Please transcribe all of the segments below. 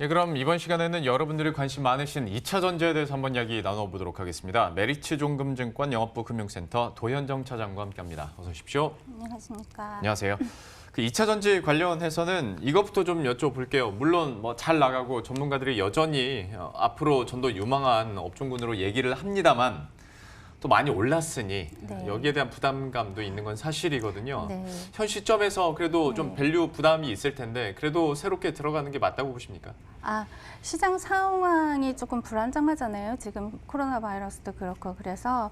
예, 그럼 이번 시간에는 여러분들이 관심 많으신 2차 전지에 대해서 한번 이야기 나눠보도록 하겠습니다. 메리츠 종금증권 영업부 금융센터 도현정 차장과 함께합니다. 어서 오십시오. 안녕하십니까. 안녕하세요. 그 2차 전지 관련해서는 이것부터 좀 여쭤볼게요. 물론 뭐 잘 나가고 전문가들이 여전히 앞으로 전도 유망한 업종군으로 얘기를 합니다만 또 많이 올랐으니 네. 여기에 대한 부담감도 있는 건 사실이거든요. 네. 현 시점에서 그래도 좀 네. 밸류 부담이 있을 텐데 그래도 새롭게 들어가는 게 맞다고 보십니까? 시장 상황이 조금 불안정하잖아요. 지금 코로나 바이러스도 그렇고 그래서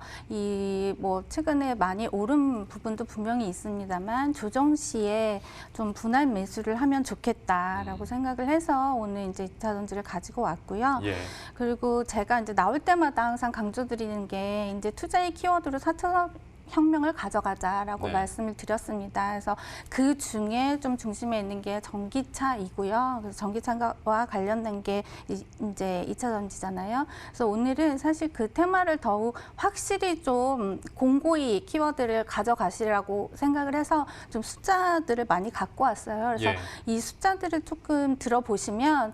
최근에 많이 오른 부분도 분명히 있습니다만 조정 시에 좀 분할 매수를 하면 좋겠다라고 생각을 해서 오늘 이제 2차 전지를 가지고 왔고요. 예. 그리고 제가 이제 나올 때마다 항상 강조드리는 게 이제 투자의 키워드로 4차 혁명을 가져가자라고 네. 말씀을 드렸습니다. 그래서 그 중에 좀 중심에 있는 게 전기차이고요. 그래서 전기차와 관련된 게 이제 2차 전지잖아요. 그래서 오늘은 사실 그 테마를 더욱 확실히 좀 공고히 키워드를 가져가시라고 생각을 해서 좀 숫자들을 많이 갖고 왔어요. 그래서 예. 이 숫자들을 조금 들어보시면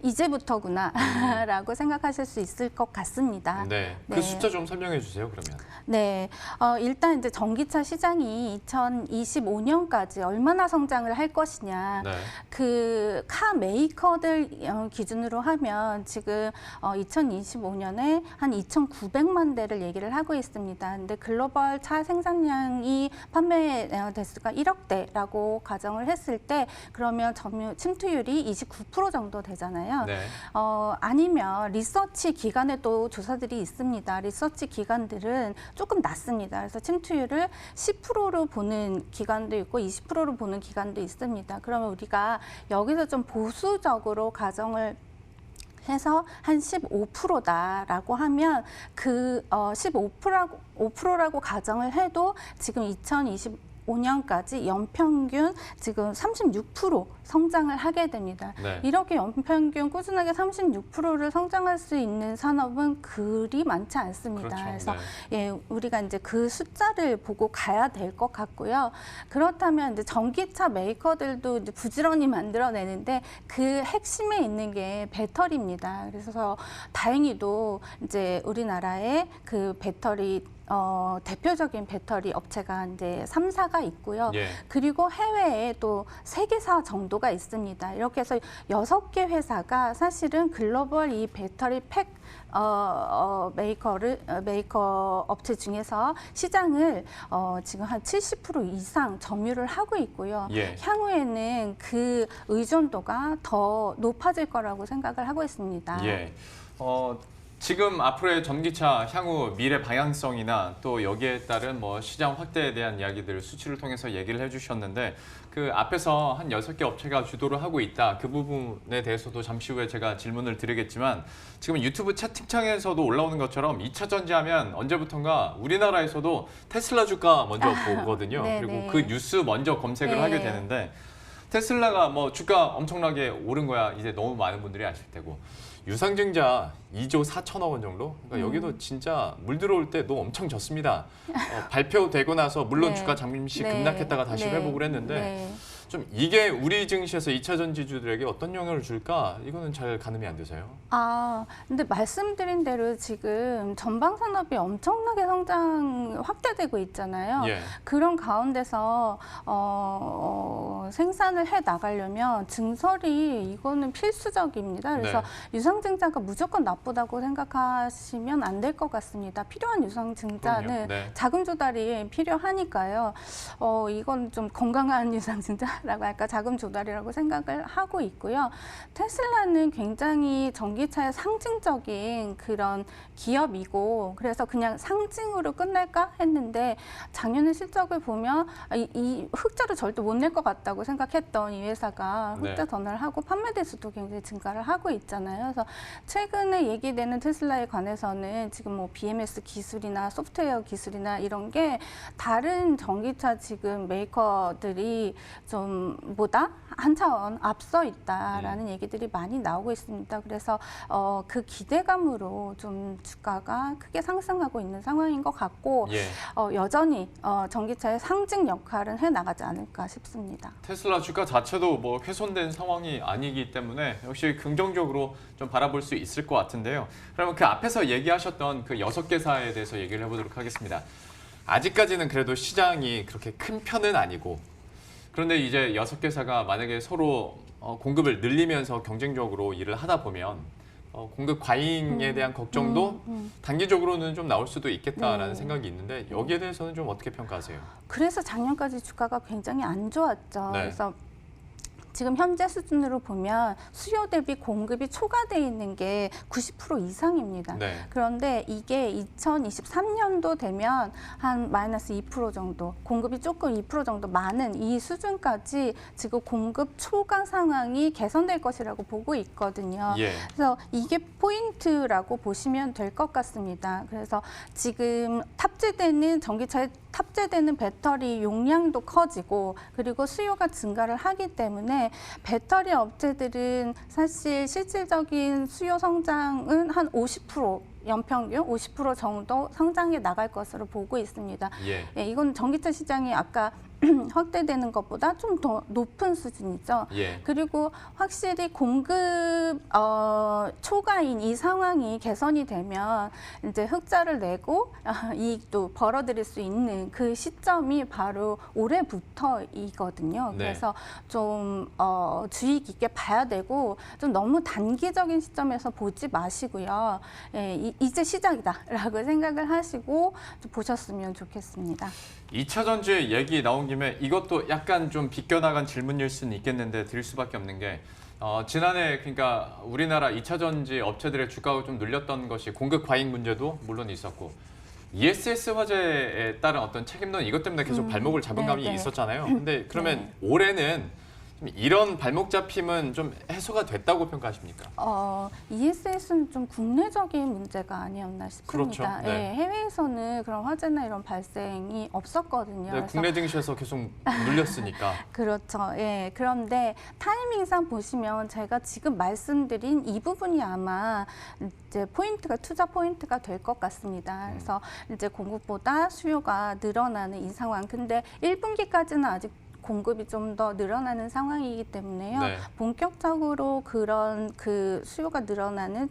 이제부터구나라고 생각하실 수 있을 것 같습니다. 네. 그 네. 숫자 좀 설명해 주세요, 그러면. 네, 일단 이제 전기차 시장이 2025년까지 얼마나 성장을 할 것이냐. 네. 그 카 메이커들 기준으로 하면 지금 2025년에 한 2,900만 대를 얘기를 하고 있습니다. 근데 글로벌 차 생산량이 판매 대수가 1억 대라고 가정을 했을 때 그러면 점유 침투율이 29% 정도 되잖아요. 네. 아니면 리서치 기관에 또 조사들이 있습니다. 리서치 기관들은 조금 낮습니다. 그래서 침투율을 10%로 보는 기관도 있고 20%로 보는 기관도 있습니다. 그러면 우리가 여기서 좀 보수적으로 가정을 해서 한 15%다라고 하면 그 15%라고 가정을 해도 지금 2025년까지 연평균 지금 36% 성장을 하게 됩니다. 네. 이렇게 연평균 꾸준하게 36%를 성장할 수 있는 산업은 그리 많지 않습니다. 그렇죠. 그래서 네. 우리가 이제 그 숫자를 보고 가야 될 것 같고요. 그렇다면 이제 전기차 메이커들도 이제 부지런히 만들어내는데 그 핵심에 있는 게 배터리입니다. 그래서 다행히도 이제 우리나라의 그 배터리 대표적인 배터리 업체가 이제 3사가 있고요. 예. 그리고 해외에 또 3개사 정도가 있습니다. 이렇게 해서 6개 회사가 사실은 글로벌 이 배터리 팩 메이커 업체 중에서 시장을 지금 한 70% 이상 점유를 하고 있고요. 예. 향후에는 그 의존도가 더 높아질 거라고 생각을 하고 있습니다. 예. 지금 앞으로의 전기차 향후 미래 방향성이나 또 여기에 따른 뭐 시장 확대에 대한 이야기들 수치를 통해서 얘기를 해주셨는데 그 앞에서 한 6개 업체가 주도를 하고 있다. 그 부분에 대해서도 잠시 후에 제가 질문을 드리겠지만 지금 유튜브 채팅창에서도 올라오는 것처럼 2차 전지하면 언제부턴가 우리나라에서도 테슬라 주가 먼저 보거든요. 그리고 그 뉴스 먼저 검색을 하게 되는데 테슬라가 뭐 주가 엄청나게 오른 거야 이제 너무 많은 분들이 아실 테고 유상증자 2조 4천억 원 정도? 그러니까 여기도 진짜 물 들어올 때도 엄청 졌습니다. 발표되고 나서 물론 주가 잠시 급락했다가 다시 회복을 했는데 좀 이게 우리 증시에서 2차 전지주들에게 어떤 영향을 줄까? 이거는 잘 가늠이 안 되세요. 근데 말씀드린 대로 지금 전방 산업이 엄청나게 확대되고 있잖아요. 예. 그런 가운데서 생산을 해 나가려면 증설이 이거는 필수적입니다. 그래서 유상증자가 무조건 나쁘다고 생각하시면 안 될 것 같습니다. 필요한 유상증자는 자금 조달이 필요하니까요. 이건 좀 건강한 유상증자라고 할까 자금 조달이라고 생각을 하고 있고요. 테슬라는 굉장히 전기차의 상징적인 그런 기업이고 그래서 그냥 상징으로 끝날까 했는데 작년에 실적을 보면 이 흑자를 절대 못 낼 것 같다고 생각했던 이 회사가 흑자 전환을 하고 판매 대수도 굉장히 증가를 하고 있잖아요. 그래서 최근에 얘기되는 테슬라에 관해서는 지금 뭐 BMS 기술이나 소프트웨어 기술이나 이런 게 다른 전기차 지금 메이커들이 좀 보다 한 차원 앞서 있다라는 얘기들이 많이 나오고 있습니다. 그래서 그 기대감으로 좀 주가가 크게 상승하고 있는 상황인 것 같고 예. 여전히 전기차의 상징 역할은 해나가지 않을까 싶습니다. 테슬라 주가 자체도 뭐 훼손된 상황이 아니기 때문에 역시 긍정적으로 좀 바라볼 수 있을 것 같은데요. 그러면 그 앞에서 얘기하셨던 그 6개사에 대해서 얘기를 해보도록 하겠습니다. 아직까지는 그래도 시장이 그렇게 큰 편은 아니고 그런데 이제 6개사가 만약에 서로 공급을 늘리면서 경쟁적으로 일을 하다 보면 공급 과잉에 대한 걱정도 단기적으로는 좀 나올 수도 있겠다라는 생각이 있는데 여기에 대해서는 좀 어떻게 평가하세요? 그래서 작년까지 주가가 굉장히 안 좋았죠. 네. 그래서 지금 현재 수준으로 보면 수요 대비 공급이 초과돼 있는 게 90% 이상입니다. 네. 그런데 이게 2023년도 되면 한 마이너스 2% 정도, 공급이 조금 2% 정도 많은 이 수준까지 지금 공급 초과 상황이 개선될 것이라고 보고 있거든요. 예. 그래서 이게 포인트라고 보시면 될 것 같습니다. 그래서 지금 전기차에 탑재되는 배터리 용량도 커지고 그리고 수요가 증가를 하기 때문에 배터리 업체들은 사실 실질적인 수요 성장은 한 50%, 연평균 50% 정도 성장해 나갈 것으로 보고 있습니다. 예. 예, 이건 전기차 시장이 아까 확대되는 것보다 좀 더 높은 수준이죠. 예. 그리고 확실히 공급 초과인 이 상황이 개선이 되면 이제 흑자를 내고 이익도 벌어들일 수 있는 그 시점이 바로 올해부터이거든요. 네. 그래서 좀 주의 깊게 봐야 되고 좀 너무 단기적인 시점에서 보지 마시고요. 예, 이제 시작이다라고 생각을 하시고 좀 보셨으면 좋겠습니다. 2차 전지 얘기 나온 김에 이것도 약간 좀 비껴나간 질문일 수는 있겠는데 드릴 수밖에 없는 게 지난해 그러니까 우리나라 2차 전지 업체들의 주가가 좀 눌렸던 것이 공급 과잉 문제도 물론 있었고 ESS 화재에 따른 어떤 책임론 이것 때문에 계속 발목을 잡은 감이 네. 있었잖아요. 근데 그러면 올해는 좀 이런 발목 잡힘은 좀 해소가 됐다고 평가하십니까? ESS는 좀 국내적인 문제가 아니었나 싶습니다. 그렇죠. 네. 예, 해외에서는 그런 화재나 이런 발생이 없었거든요. 네, 그래서 국내 증시에서 계속 눌렸으니까. 그렇죠. 예. 그런데 타이밍상 보시면 제가 지금 말씀드린 이 부분이 아마 이제 투자 포인트가 될 것 같습니다. 그래서 이제 공급보다 수요가 늘어나는 이 상황. 근데 1분기까지는 아직 공급이 좀 더 늘어나는 상황이기 때문에요. 네. 본격적으로 그런 그 수요가 늘어나는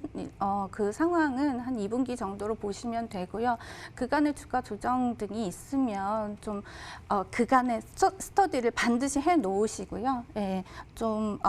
그 상황은 한 2분기 정도로 보시면 되고요. 그간의 주가 조정 등이 있으면 좀 그간의 스터디를 반드시 해 놓으시고요. 예, 좀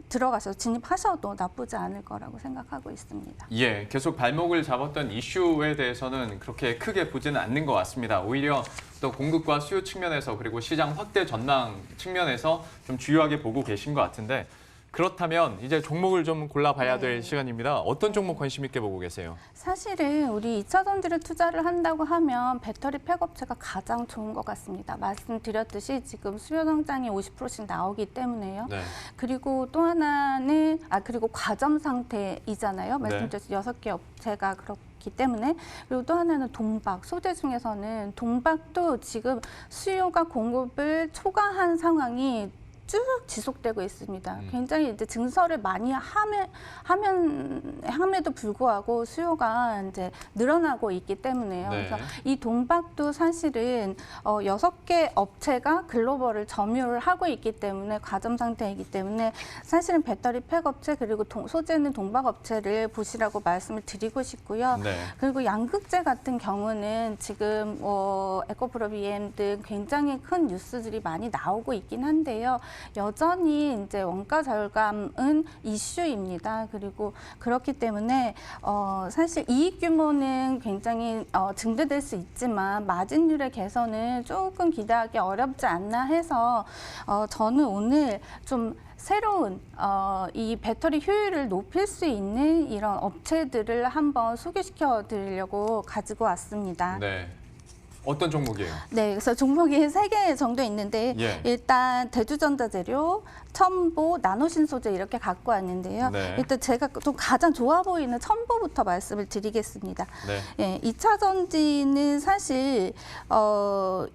들어가서 진입하셔도 나쁘지 않을 거라고 생각하고 있습니다. 예, 계속 발목을 잡았던 이슈에 대해서는 그렇게 크게 보지는 않는 것 같습니다. 오히려 또 공급과 수요 측면에서 그리고 시장 확대 전망 측면에서 좀 주요하게 보고 계신 것 같은데 그렇다면 이제 종목을 좀 골라봐야 될 시간입니다. 어떤 종목 관심 있게 보고 계세요? 사실은 우리 2차 전지를 투자를 한다고 하면 배터리 팩업체가 가장 좋은 것 같습니다. 말씀드렸듯이 지금 수요 성장이 50%씩 나오기 때문에요. 네. 그리고 또 하나는 그리고 과점 상태이잖아요. 네. 말씀드렸듯이 6개 업체가 그렇기 때문에 그리고 또 하나는 동박, 소재 중에서는 동박도 지금 수요가 공급을 초과한 상황이 쭉 지속되고 있습니다. 굉장히 이제 증설을 많이 함에도 불구하고 수요가 이제 늘어나고 있기 때문에요. 네. 그래서 이 동박도 사실은 6개 업체가 글로벌을 점유를 하고 있기 때문에 과점 상태이기 때문에 사실은 배터리 팩업체 그리고 소재는 동박 업체를 보시라고 말씀을 드리고 싶고요. 네. 그리고 양극재 같은 경우는 지금 에코프로 BM 등 굉장히 큰 뉴스들이 많이 나오고 있긴 한데요. 여전히 이제 원가 절감은 이슈입니다. 그리고 그렇기 때문에 사실 이익 규모는 굉장히 증대될 수 있지만 마진율의 개선은 조금 기대하기 어렵지 않나 해서 저는 오늘 좀 새로운 이 배터리 효율을 높일 수 있는 이런 업체들을 한번 소개시켜 드리려고 가지고 왔습니다. 네. 어떤 종목이에요? 네, 그래서 종목이 3개 정도 있는데 예. 일단 대주전자재료, 첨보, 나노신소재 이렇게 갖고 왔는데요. 네. 일단 제가 좀 가장 좋아 보이는 첨보부터 말씀을 드리겠습니다. 네. 예, 2차 전지는 사실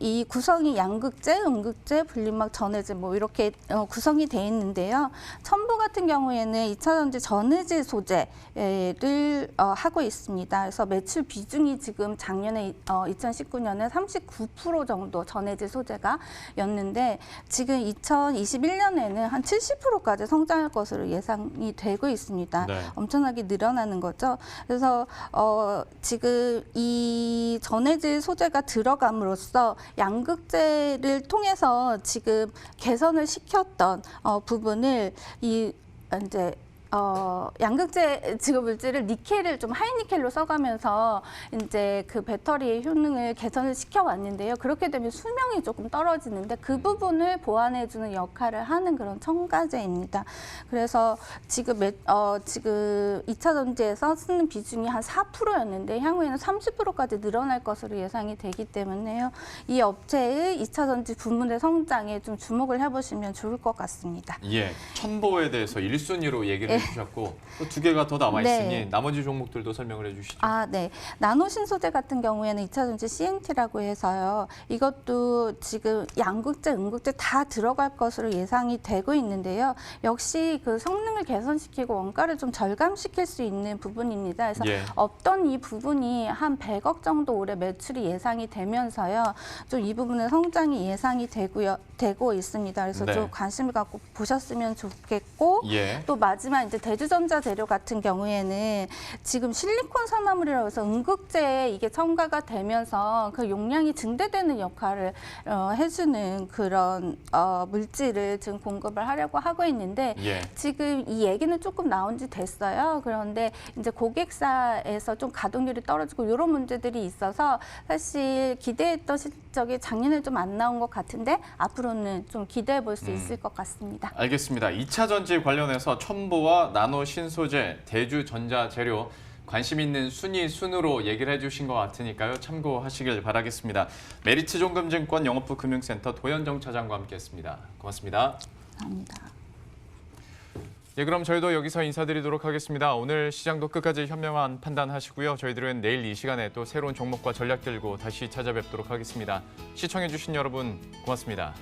이 구성이 양극재, 음극재, 분리막, 전해질 뭐 이렇게 구성이 돼 있는데요. 첨보 같은 경우에는 2차 전지 전해질 소재를 하고 있습니다. 그래서 매출 비중이 지금 작년에 2019년에 39% 정도 전해질 소재가 였는데 지금 2021년에는 한 70%까지 성장할 것으로 예상이 되고 있습니다. 네. 엄청나게 늘어나는 거죠. 그래서 지금 이 전해질 소재가 들어감으로써 양극재를 통해서 지금 개선을 시켰던 부분을 이제 양극재 지급 물질을 니켈을 좀 하이니켈로 써가면서 이제 그 배터리의 효능을 개선을 시켜왔는데요. 그렇게 되면 수명이 조금 떨어지는데 그 부분을 보완해주는 역할을 하는 그런 첨가제입니다. 그래서 지금 2차 전지에서 쓰는 비중이 한 4%였는데 향후에는 30%까지 늘어날 것으로 예상이 되기 때문에요. 이 업체의 2차 전지 부문의 성장에 좀 주목을 해보시면 좋을 것 같습니다. 예, 첨보에 대해서 1순위로 얘기를 해주셨고 또 2개가 더 남아있으니 네. 나머지 종목들도 설명을 해주시죠. 네. 나노신소재 같은 경우에는 2차 전지 CNT라고 해서요. 이것도 지금 양극재, 음극재 다 들어갈 것으로 예상이 되고 있는데요. 역시 그 성능을 개선시키고 원가를 좀 절감시킬 수 있는 부분입니다. 그래서 예. 없던 이 부분이 한 100억 정도 올해 매출이 예상이 되면서요. 좀 이 부분의 성장이 예상이 되고 있습니다. 그래서 네. 좀 관심을 갖고 보셨으면 좋겠고 예. 또 마지막 이제 대주전자 재료 같은 경우에는 지금 실리콘 산화물이라고 해서 음극재에 이게 첨가가 되면서 그 용량이 증대되는 역할을 해주는 그런 물질을 지금 공급을 하려고 하고 있는데 예. 지금 이 얘기는 조금 나온 지 됐어요. 그런데 이제 고객사에서 좀 가동률이 떨어지고 이런 문제들이 있어서 사실 기대했던 실적이 작년에 좀 안 나온 것 같은데 앞으로는 좀 기대해 볼 수 있을 것 같습니다. 알겠습니다. 2차 전지 관련해서 첨보와 나노 신소재, 대주 전자재료 관심 있는 순으로 얘기를 해주신 것 같으니까요. 참고하시길 바라겠습니다. 메리츠종금증권 영업부 금융센터 도현정 차장과 함께했습니다. 고맙습니다. 감사합니다. 예, 그럼 저희도 여기서 인사드리도록 하겠습니다. 오늘 시장도 끝까지 현명한 판단하시고요. 저희들은 내일 이 시간에 또 새로운 종목과 전략 들고 다시 찾아뵙도록 하겠습니다. 시청해주신 여러분 고맙습니다.